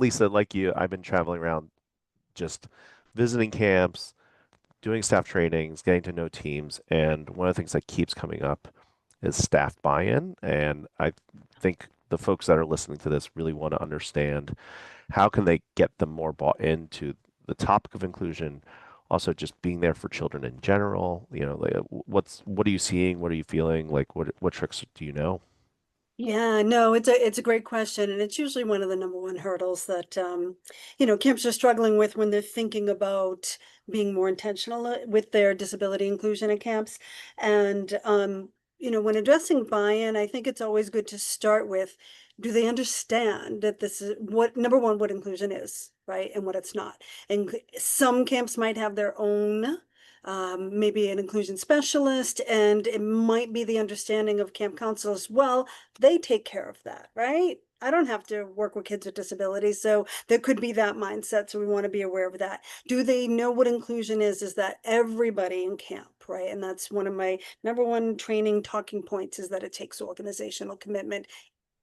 Lisa, like you, I've been traveling around just visiting camps, doing staff trainings, getting to know teams, and one of the things that keeps coming up is staff buy-in. And I think the folks that are listening to this really want to understand how can they get them more bought into the topic of inclusion, also just being there for children in general. Like, what are you seeing? What are you feeling? Like what tricks do you know? Yeah, no, it's a great question, and it's usually one of the number one hurdles that camps are struggling with when they're thinking about being more intentional with their disability inclusion at camps. And when addressing buy-in, I think it's always good to start with, do they understand that this is what number one, what inclusion is, right? And what it's not. And some camps might have their own maybe an inclusion specialist, and it might be the understanding of camp council as well. They take care of that, right? I don't have to work with kids with disabilities, so there could be that mindset. So we want to be aware of that. Do they know what inclusion is? Is that everybody in camp, right? And that's one of my number one training talking points is that it takes organizational commitment,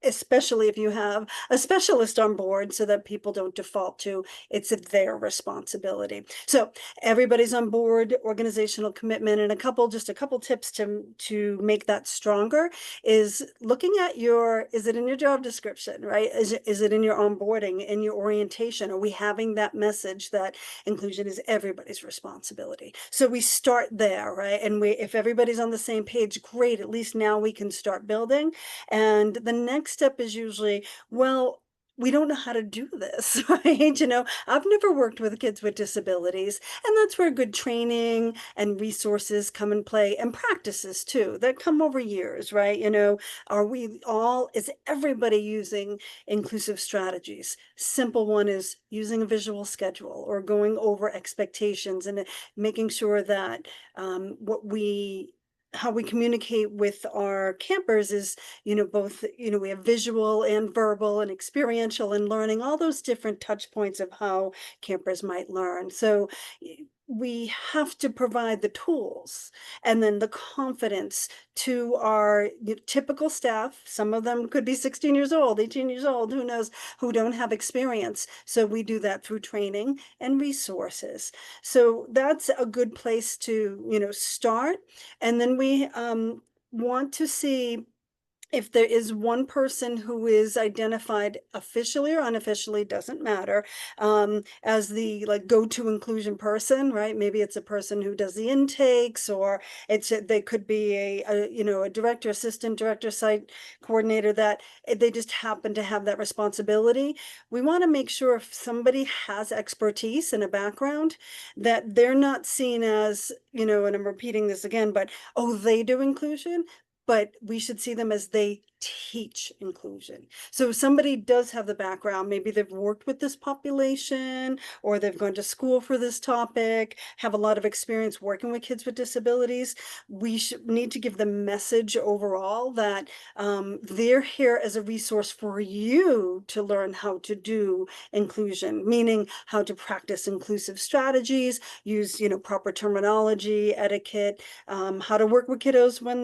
especially if you have a specialist on board so that people don't default to it's their responsibility. So everybody's on board, organizational commitment, and just a couple tips to make that stronger is looking at is it in your job description, right? Is it in your onboarding, in your orientation? Are we having that message that inclusion is everybody's responsibility? So we start there, right? And if everybody's on the same page, great, at least now we can start building. And the next step is usually, well, we don't know how to do this, right? I've never worked with kids with disabilities, and that's where good training and resources come in play, and practices too that come over years, right? Is everybody using inclusive strategies? Simple one is using a visual schedule or going over expectations and making sure that how we communicate with our campers is, both, we have visual and verbal and experiential and learning, all those different touch points of how campers might learn. So we have to provide the tools and then the confidence to our typical staff. Some of them could be 16 years old, 18 years old, who knows, who don't have experience. So we do that through training and resources. So that's a good place to, start. And then we want to see if there is one person who is identified officially or unofficially, doesn't matter, as the like go-to inclusion person, right? Maybe it's a person who does the intakes, or they could be a director, assistant director, site coordinator, that they just happen to have that responsibility. We want to make sure if somebody has expertise and a background, that they're not seen as, and I'm repeating this again, but oh, they do inclusion, but we should see them as they teach inclusion. So if somebody does have the background, maybe they've worked with this population or they've gone to school for this topic, have a lot of experience working with kids with disabilities, we should need to give the message overall that they're here as a resource for you to learn how to do inclusion, meaning how to practice inclusive strategies, use, proper terminology, etiquette, how to work with kiddos when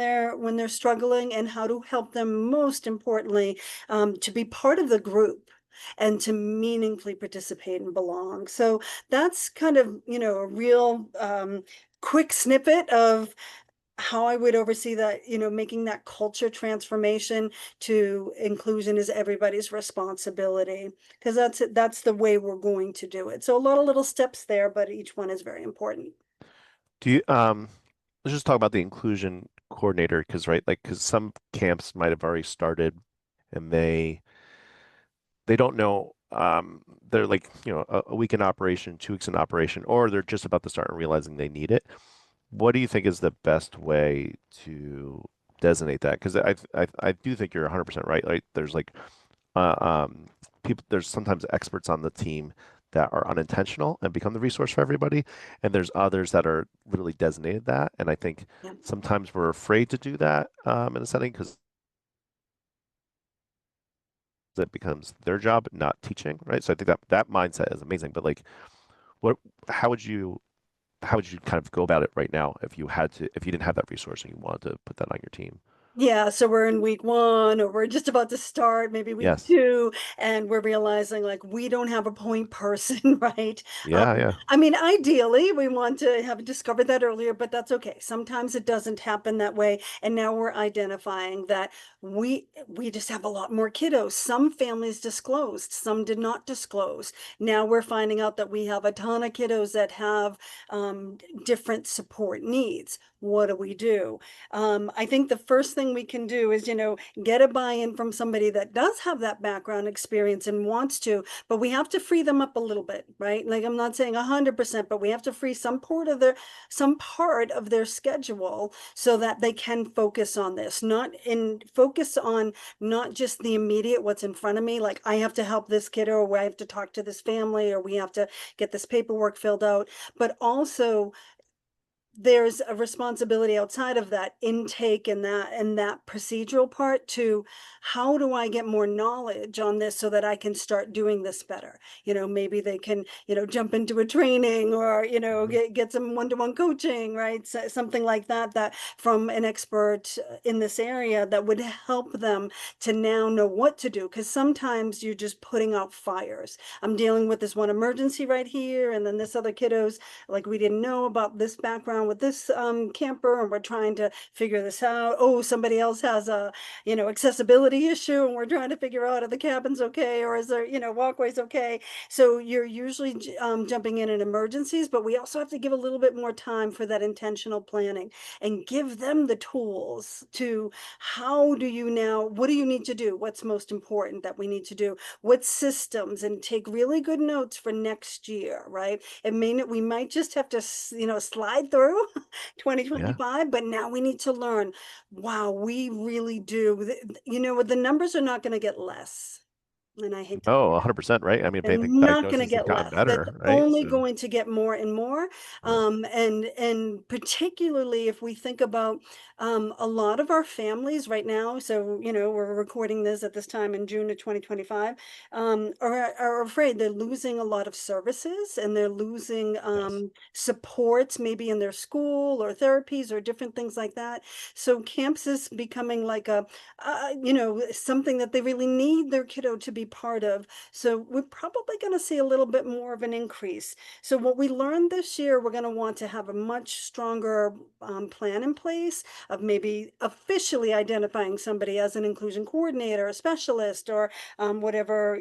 they're struggling, and how to help them, most importantly, to be part of the group and to meaningfully participate and belong. So that's kind of, a real quick snippet of how I would oversee that, making that culture transformation to inclusion is everybody's responsibility, because that's the way we're going to do it. So a lot of little steps there, but each one is very important. Do you let's just talk about the inclusion coordinator because because some camps might have already started and they don't know they're like a week in operation, 2 weeks in operation, or they're just about to start and realizing they need it. What do you think is the best way to designate that? Because I do think you're 100% right. Like there's uh, um, people, there's sometimes experts on the team that are unintentional and become the resource for everybody, and there's others that are literally designated that. And I think Yeah. sometimes we're afraid to do that in a setting because it becomes their job, not teaching, right? So I think that mindset is amazing. But like, what, how would you, how would you kind of go about it right now if you didn't have that resource and you wanted to put that on your team? Yeah, so we're in week one, or we're just about to start, maybe week Yes. two, and we're realizing like we don't have a point person, right? Yeah, yeah. I mean, ideally, we want to have discovered that earlier, but that's okay. Sometimes it doesn't happen that way, and now we're identifying that we just have a lot more kiddos. Some families disclosed, some did not disclose. Now we're finding out that we have a ton of kiddos that have different support needs. What do we do? I think the first thing we can do is, get a buy-in from somebody that does have that background experience and wants to, but we have to free them up a little bit, right? Like I'm not saying 100%, but we have to free some part of their schedule so that they can focus on this, focus on not just the immediate, what's in front of me, like I have to help this kid, or I have to talk to this family, or we have to get this paperwork filled out, but also there's a responsibility outside of that intake and that procedural part to how do I get more knowledge on this so that I can start doing this better? Maybe they can, jump into a training, or, Hmm. get some one-to-one coaching, right? So, something like that, that from an expert in this area that would help them to now know what to do. Because sometimes you're just putting out fires. I'm dealing with this one emergency right here, and then this other kiddo's like we didn't know about this background with this camper, and we're trying to figure this out. Oh, somebody else has a accessibility issue, and we're trying to figure out if the cabin's okay, or is there walkways okay. So you're usually jumping in emergencies, but we also have to give a little bit more time for that intentional planning and give them the tools to how do you now, what do you need to do, what's most important that we need to do, what systems, and take really good notes for next year, right? We might just have to, slide through Yeah. 2025, but now we need to learn. Wow, we really do. The numbers are not going to get less. And I hate to Oh, 100%, right? I mean, I think and not going to diagnoses have get gotten less. That's better, right? only So, going to get more and more. yeah. And particularly if we think about a lot of our families right now. So we're recording this at this time in June of 2025. Are afraid they're losing a lot of services, and they're losing Yes. supports maybe in their school or therapies or different things like that. So camps is becoming like something that they really need their kiddo to be part of, so we're probably going to see a little bit more of an increase. So what we learned this year, we're going to want to have a much stronger plan in place of maybe officially identifying somebody as an inclusion coordinator, a specialist, or whatever,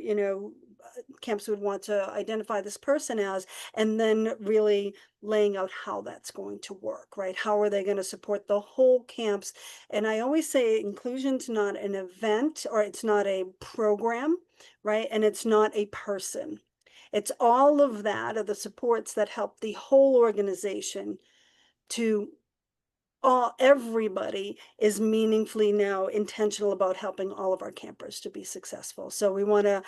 camps would want to identify this person as, and then really laying out how that's going to work, right? How are they going to support the whole camps? And I always say inclusion's not an event, or it's not a program, right? And it's not a person. It's all of that are the supports that help the whole organization to everybody is meaningfully now intentional about helping all of our campers to be successful. So we want to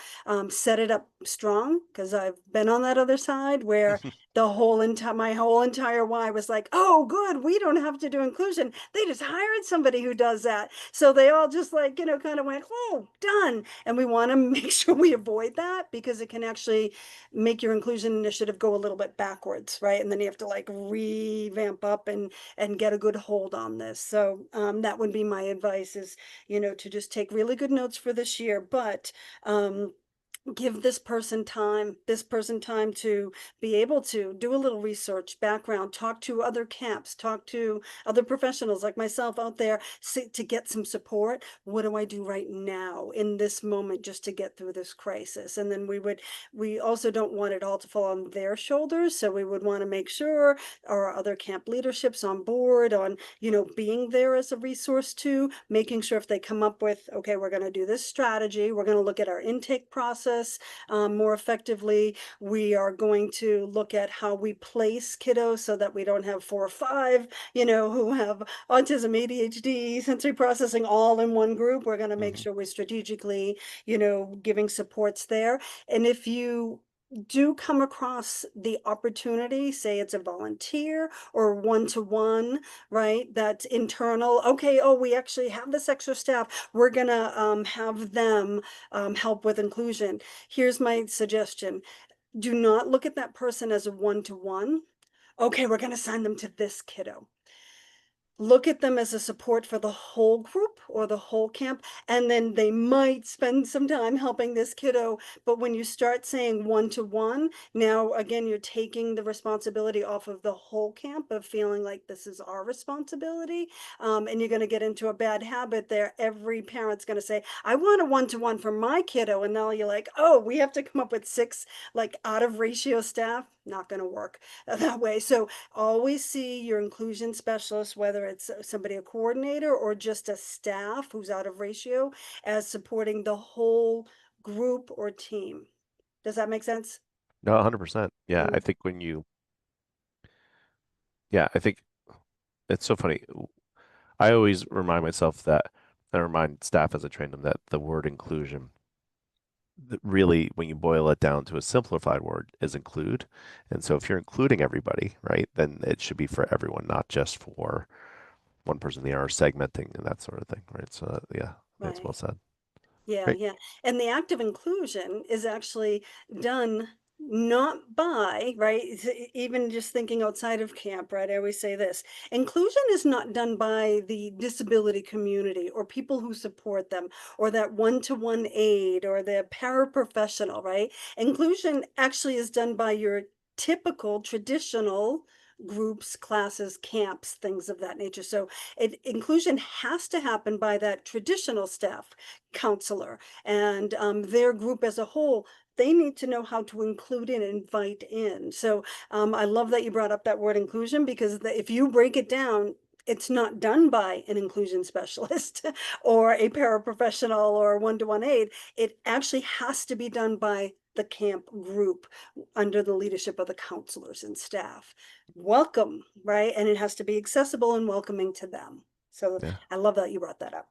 set it up strong, because I've been on that other side where my whole entire why was like, oh, good, we don't have to do inclusion. They just hired somebody who does that. So they all just like, kind of went, oh, done. And we want to make sure we avoid that, because it can actually make your inclusion initiative go a little bit backwards, right? And then you have to like revamp up and get a good hold on this. So that would be my advice is, to just take really good notes for this year, but give this person time to be able to do a little research, background, talk to other camps, talk to other professionals like myself out there, to get some support. What do I do right now in this moment just to get through this crisis? And then we also don't want it all to fall on their shoulders, so we would want to make sure our other camp leadership's on board on, being there as a resource too, making sure if they come up with, okay, we're going to do this strategy, we're going to look at our intake process more effectively. We are going to look at how we place kiddos so that we don't have 4 or 5, who have autism, ADHD, sensory processing all in one group. We're going to make Hmm. sure we're strategically, giving supports there. And if you do come across the opportunity, say it's a volunteer or one-to-one, right? That's internal. Okay, oh, we actually have this extra staff. We're gonna have them help with inclusion. Here's my suggestion. Do not look at that person as a one-to-one. Okay, we're gonna send them to this kiddo. look at them as a support for the whole group or the whole camp, and then they might spend some time helping this kiddo. But when you start saying one to one, now again, you're taking the responsibility off of the whole camp of feeling like this is our responsibility. And you're going to get into a bad habit there. Every parent's going to say, I want a one to one for my kiddo. And now you're like, oh, we have to come up with six like out of ratio staff. Not going to work that way. So always see your inclusion specialist, whether it's somebody, a coordinator, or just a staff who's out of ratio, as supporting the whole group or team. Does that make sense? No, 100%. Yeah, I Mm. think yeah, I think it's so funny. I always remind myself that, I remind staff as I train them that the word inclusion, really, when you boil it down to a simplified word, is include. And so if you're including everybody, right, then it should be for everyone, not just for one person. They are segmenting and that sort of thing, right? So yeah, that's well Right. said. Yeah, Great. yeah. And the active inclusion is actually done not by, right? Even just thinking outside of camp, right? I always say this, inclusion is not done by the disability community or people who support them or that one-to-one aid or the paraprofessional, right? Inclusion actually is done by your typical traditional groups, classes, camps, things of that nature. So inclusion has to happen by that traditional staff, counselor, and their group as a whole. They need to know how to include and invite in. So I love that you brought up that word inclusion, because if you break it down, it's not done by an inclusion specialist or a paraprofessional or one-to-one aid. It actually has to be done by the camp group under the leadership of the counselors and staff. Welcome, right? And it has to be accessible and welcoming to them. So Yeah. I love that you brought that up.